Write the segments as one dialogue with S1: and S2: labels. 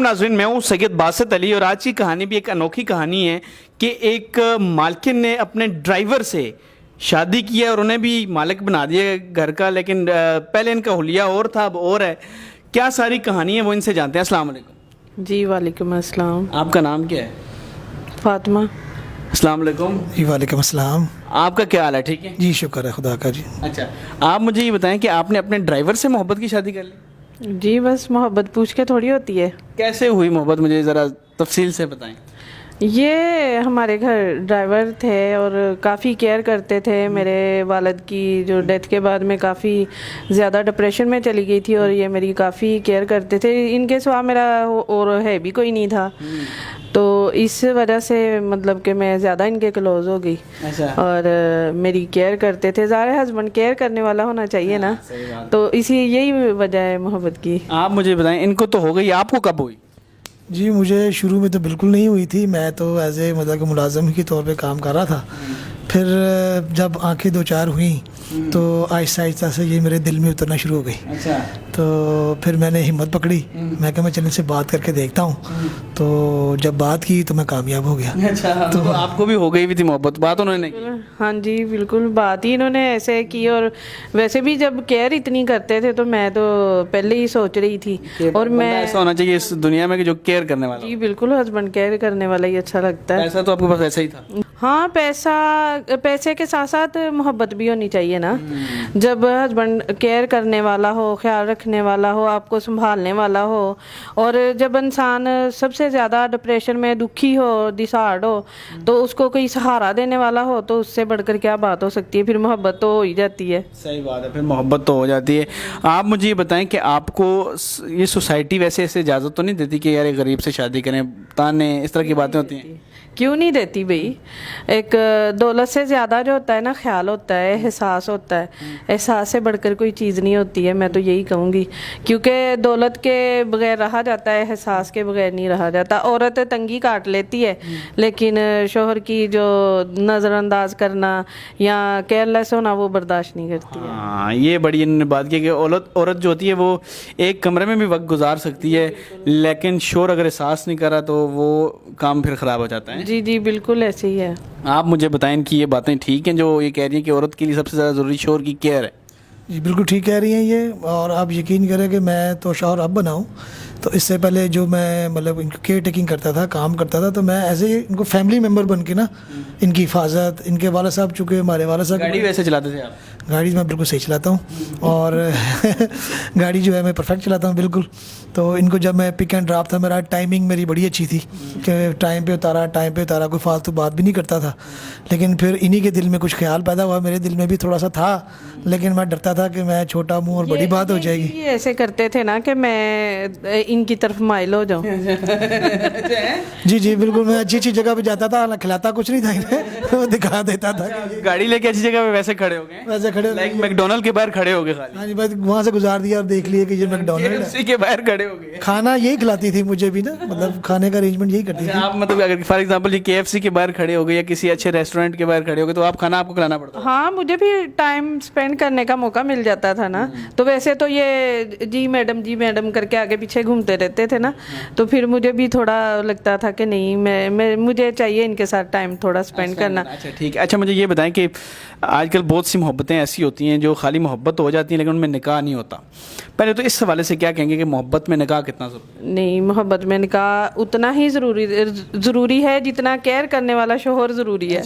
S1: ناظرین، میں ہوں سید باسط علی اور آج کی کہانی بھی ایک انوکھی کہانی ہے کہ ایک مالکن نے اپنے ڈرائیور سے شادی کی ہے اور انہیں بھی مالک بنا دیا گھر کا، لیکن پہلے ان کا حلیہ اور تھا، اب اور ہے. کیا ساری کہانی ہے وہ ان سے جانتے ہیں. السلام علیکم.
S2: جی وعلیکم السلام.
S1: آپ کا نام کیا ہے؟
S2: فاطمہ.
S1: السلام علیکم.
S3: جی وعلیکم السلام.
S1: آپ کا کیا حال ہے؟ ٹھیک ہے
S3: جی شکر ہے خدا کا. جی
S1: اچھا، آپ مجھے یہ بتائیں کہ آپ نے اپنے ڈرائیور سے محبت کی شادی کر لی؟
S2: جی بس محبت پوچھ کے تھوڑی ہوتی ہے.
S1: کیسے ہوئی محبت، مجھے ذرا تفصیل سے بتائیں.
S2: یہ ہمارے گھر ڈرائیور تھے اور کافی کیئر کرتے تھے. میرے والد کی جو ڈیتھ کے بعد میں کافی زیادہ ڈپریشن میں چلی گئی تھی اور یہ میری کافی کیئر کرتے تھے. ان کے سوا میرا اور ہے بھی کوئی نہیں تھا، تو اس وجہ سے مطلب کہ میں زیادہ ان کے کلوز ہو گئی اور میری کیئر کرتے تھے. ظاہر ہسبینڈ کیئر کرنے والا ہونا چاہیے نا، تو اسی یہی وجہ ہے محبت کی.
S1: آپ مجھے بتائیں، ان کو تو ہو گئی، آپ کو کب ہوئی؟
S3: جی مجھے شروع میں تو بالکل نہیں ہوئی تھی. میں تو ایز اے مطلب کہ ملازم کے طور پہ کام کر رہا تھا. پھر جب آنکھیں دو چار ہوئیں تو آہستہ آہستہ سے یہ میرے دل میں اترنا شروع ہو گئی.
S1: اچھا.
S3: تو پھر میں نے ہمت پکڑی، میں کہا میں چل ان سے بات کر کے دیکھتا ہوں. تو جب بات کی تو میں کامیاب ہو گیا.
S1: اچھا، تو آپ کو بھی ہو گئی بھی تھی محبت؟ بات انہوں نے کی؟
S2: ہاں جی بالکل، بات ہی انہوں نے ایسے کی. اور ویسے بھی جب کیئر اتنی کرتے تھے تو میں تو پہلے ہی سوچ رہی تھی. اور میں
S1: ایسا ہونا چاہیے اس دنیا میں کہ جو کیئر کرنے والا.
S2: جی بالکل، ہسبینڈ کیئر کرنے والا ہی اچھا لگتا ہے.
S1: ایسا تو آپ کے پاس ایسا ہی تھا؟
S2: ہاں، پیسے کے ساتھ ساتھ محبت بھی ہونی چاہیے نا. جب ہسبینڈ کیئر کرنے والا ہو، خیال رکھنے والا ہو، آپ کو سنبھالنے والا ہو، اور جب انسان سب سے زیادہ ڈپریشن میں دکھی ہو، ڈسہارڈ ہو، تو اس کو کوئی سہارا دینے والا ہو تو اس سے بڑھ کر کیا بات ہو سکتی ہے. پھر محبت تو ہو ہی جاتی ہے.
S1: صحیح بات ہے، پھر محبت تو ہو جاتی ہے. آپ مجھے یہ بتائیں کہ آپ کو یہ سوسائٹی ویسے ایسے اجازت تو نہیں دیتی کہ یار غریب سے شادی کریں، تانے اس طرح کی باتیں ہوتی ہیں؟
S2: کیوں نہیں دیتی بھائی؟ ایک دولت سے زیادہ جو ہوتا ہے نا، خیال ہوتا ہے، احساس ہوتا ہے. احساس سے بڑھ کر کوئی چیز نہیں ہوتی ہے، میں تو یہی کہوں گی. کیونکہ دولت کے بغیر رہا جاتا ہے، احساس کے بغیر نہیں رہا جاتا. عورت تنگی کاٹ لیتی ہے، لیکن شوہر کی جو نظر انداز کرنا یا کیئر لیس ہونا وہ برداشت نہیں کرتی ہے.
S1: ہاں، یہ بڑی انہوں نے بات کی کہ عورت جو ہوتی ہے وہ ایک کمرے میں بھی وقت گزار سکتی ہے، لیکن شوہر اگر احساس نہیں کرا تو وہ کام پھر خراب ہو جاتا ہے.
S2: جی جی بالکل ایسے ہی ہے.
S1: آپ مجھے بتائیں کہ یہ باتیں ٹھیک ہیں جو یہ کہہ رہی ہیں کہ عورت کے لیے سب سے زیادہ ضروری شوہر کی کیئر ہے؟
S3: جی بالکل ٹھیک کہہ رہی ہیں یہ. اور آپ یقین کریں کہ میں تو شوہر اب بنا ہوں، تو اس سے پہلے جو میں مطلب ان کی کیئر ٹیکنگ کرتا تھا، کام کرتا تھا، تو میں ایز اے ان کو فیملی ممبر بن کے نا ان کی حفاظت. ان کے والد صاحب چونکہ ہمارے والد صاحب
S1: گاڑی ویسے چلاتے تھے آپ؟
S3: گاڑی میں بالکل صحیح چلاتا ہوں، اور گاڑی جو ہے میں پرفیکٹ چلاتا ہوں بالکل. تو ان کو جب میں پک اینڈ ڈراپ تھا، میرا ٹائمنگ میری بڑی اچھی تھی کہ ٹائم پہ اتارا، کوئی فالتو بات بھی نہیں کرتا تھا. لیکن پھر انہی کے دل میں کچھ خیال پیدا ہوا، میرے دل میں بھی تھوڑا سا تھا، لیکن میں ڈرتا تھا کہ میں چھوٹا منہ اور بڑی بات ہو جائے گی.
S2: یہ ایسے کرتے تھے نا کہ میں ان کی طرف مائل ہو جاؤں.
S3: جی جی بالکل، میں اچھی جگہ پہ جاتا تھا، کھلاتا کچھ نہیں تھا، وہ دکھا دیتا تھا.
S1: گاڑی لے کے اچھی جگہ پہ ویسے کھڑے ہو گئے؟
S3: ویسے کھڑے
S1: لائک میکڈونلڈ کے باہر کھڑے ہو گئے خالی؟
S3: ہاں جی، بس وہاں سے گزار دیا اور دیکھ لیے کہ یہ میکڈونلڈ
S1: KFC کے باہر کھڑے ہو گئے.
S3: کھانا یہی کھلاتی تھی مجھے بھی نا، مطلب کھانے کا ارینجمنٹ یہی کرتی تھی.
S1: آپ مطلب اگر فار ایگزامپل یہ KFC کے باہر کھڑے ہو گئے یا کسی اچھے ریسٹورینٹ کے باہر کھڑے ہو گئے تو آپ کھانا آپ کو کھلانا پڑتا؟
S2: ہاں، مجھے بھی ٹائم سپینڈ کرنے کا موقع مل جاتا تھا نا. تو ویسے تو یہ جی میڈم کر کے آگے پیچھے گھومتے رہتے تھے نا، تو پھر مجھے بھی تھوڑا لگتا تھا کہ نہیں، مجھے چاہیے ان کے ساتھ ٹائم تھوڑا سپینڈ کرنا.
S1: اچھا ٹھیک ہے. اچھا مجھے یہ بتائیں کہ آج کل بہت سی محبتیں ایسی ہوتی ہیں جو خالی محبت ہو جاتی ہیں لیکن ان میں نکاح نہیں ہوتا. پہلے تو اس حوالے سے کیا کہیں گے کہ محبت میں نکاح کتنا ضروری؟
S2: نہیں، محبت میں نکاح اتنا ہی ضروری ہے جتنا کیئر کرنے والا شوہر ضروری ہے.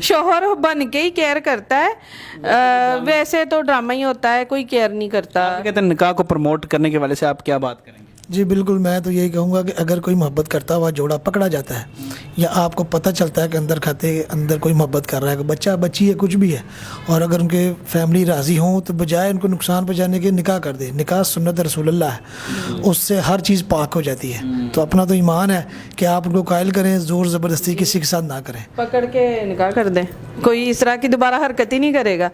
S2: شوہر بن کے ہی کیئر کرتا ہے، ویسے تو ڈرامہ ہی ہوتا ہے، کوئی کیئر نہیں کرتا.
S1: کہتے ہیں نکاح کو پروموٹ کرنے کے حوالے سے آپ کیا بات کریں گے؟
S3: جی بالکل، میں تو یہی کہوں گا کہ اگر کوئی محبت کرتا ہوا جوڑا پکڑا جاتا ہے یا آپ کو پتہ چلتا ہے کہ اندر کوئی محبت کر رہا ہے، کہ بچہ بچی ہے کچھ بھی ہے، اور اگر ان کے فیملی راضی ہوں تو بجائے ان کو نقصان پہنچانے کے نکاح کر دے. نکاح سنت رسول اللہ ہے، اس سے ہر چیز پاک ہو جاتی ہے. تو اپنا تو ایمان ہے کہ آپ ان کو قائل کریں، زور زبردستی کسی کے ساتھ نہ کریں.
S2: پکڑ کے نکاح کر دیں، کوئی اس طرح کی دوبارہ حرکت ہی نہیں کرے گا.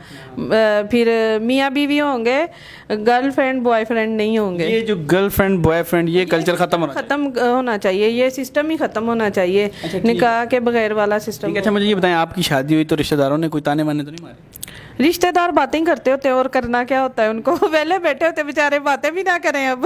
S2: پھر میاں بیوی ہوں گے، گرل فرینڈ بوائے فرینڈ نہیں ہوں گے.
S1: یہ جو گرل فرینڈ بوائے فرینڈ یہ کلچر ختم
S2: ہونا چاہیے، یہ سسٹم ہی ختم ہونا چاہیے، نکاح کے بغیر والا سسٹم.
S1: اچھا مجھے یہ بتائیں، آپ کی شادی ہوئی تو رشتہ داروں نے کوئی تانے بانے تو نہیں مارے؟
S2: رشتہ دار باتیں کرتے ہوتے اور کرنا کیا ہوتا ہے ان کو، ویلے بیٹھے ہوتے بیچارے، باتیں بھی نہ کریں. اب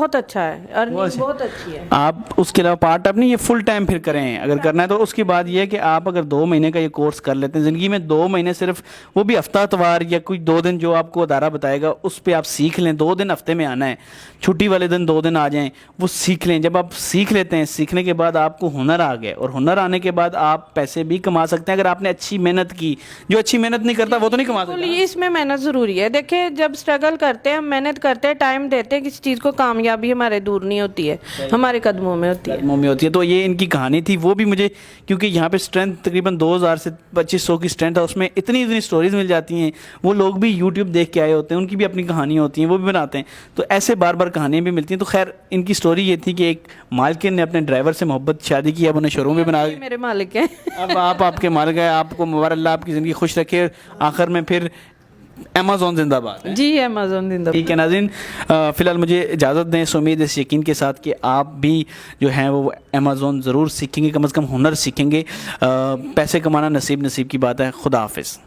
S2: بہت اچھا ہے, ارننگ بہت اچھی ہے.
S1: آپ اس کے علاوہ پارٹ آپ نہیں یہ فل ٹائم پھر کریں اگر کرنا ہے تو. اس کے بعد یہ ہے کہ آپ اگر 2 مہینے کا یہ کورس کر لیتے ہیں زندگی میں, 2 مہینے صرف وہ بھی ہفتہ اتوار یا کوئی 2 دن جو آپ کو ادارہ بتائے گا اس پہ آپ سیکھ لیں. 2 دن ہفتے میں آنا ہے, چھٹی والے دن 2 دن آ جائیں, وہ سیکھ لیں. جب آپ سیکھ لیتے ہیں, سیکھنے کے بعد آپ کو ہنر آ گیا, اور ہنر آنے کے بعد آپ پیسے بھی کما سکتے ہیں اگر آپ نے اچھی محنت کی. جو اچھی محنت نہیں کرتا وہ تو نہیں کما سکتا.
S2: اس میں محنت ضروری ہے. دیکھیں جب اسٹرگل کرتے ہیں, ہم محنت کرتے ہیں, ٹائم دیتے ہیں کسی چیز کو, کامیابی ہمارے دور نہیں ہوتی ہے, ہمارے قدموں میں ہوتی ہے.
S1: قدموں میں ہوتی ہے. تو یہ ان کی کہانی تھی. وہ بھی مجھے کیونکہ یہاں پہ اسٹرینتھ تقریباً 2000 سے 2500 کی اسٹرینتھ ہے, اس میں اتنی اسٹوریز مل جاتی ہیں. وہ لوگ بھی یوٹیوب دیکھ کے آئے ہوتے ہیں, ان کی بھی اپنی کہانیاں ہوتی ہیں, وہ بھی بناتے ہیں. تو ایسے بار بار کہانیاں بھی ملتی ہیں. تو خیر ان کی اسٹوری یہ تھی کہ ایک مالکن نے اپنے ڈرائیور سے محبت شادی کی, اب انہیں شو روم بھی بنا,
S2: میرے مالک ہیں.
S1: اب آپ کے مالک ہیں. آپ کو مبارک, اللہ آپ کی زندگی خوش رکھے. آخر میں پھر امیزون زندہ باد.
S2: جی امیزون زندہ باد.
S1: ٹھیک ہے ناظرین, فی الحال مجھے اجازت دیں اس امید اس یقین کے ساتھ کہ آپ بھی جو ہیں وہ امیزون ضرور سیکھیں گے, کم از کم ہنر سیکھیں گے. پیسے کمانا نصیب کی بات ہے. خدا حافظ.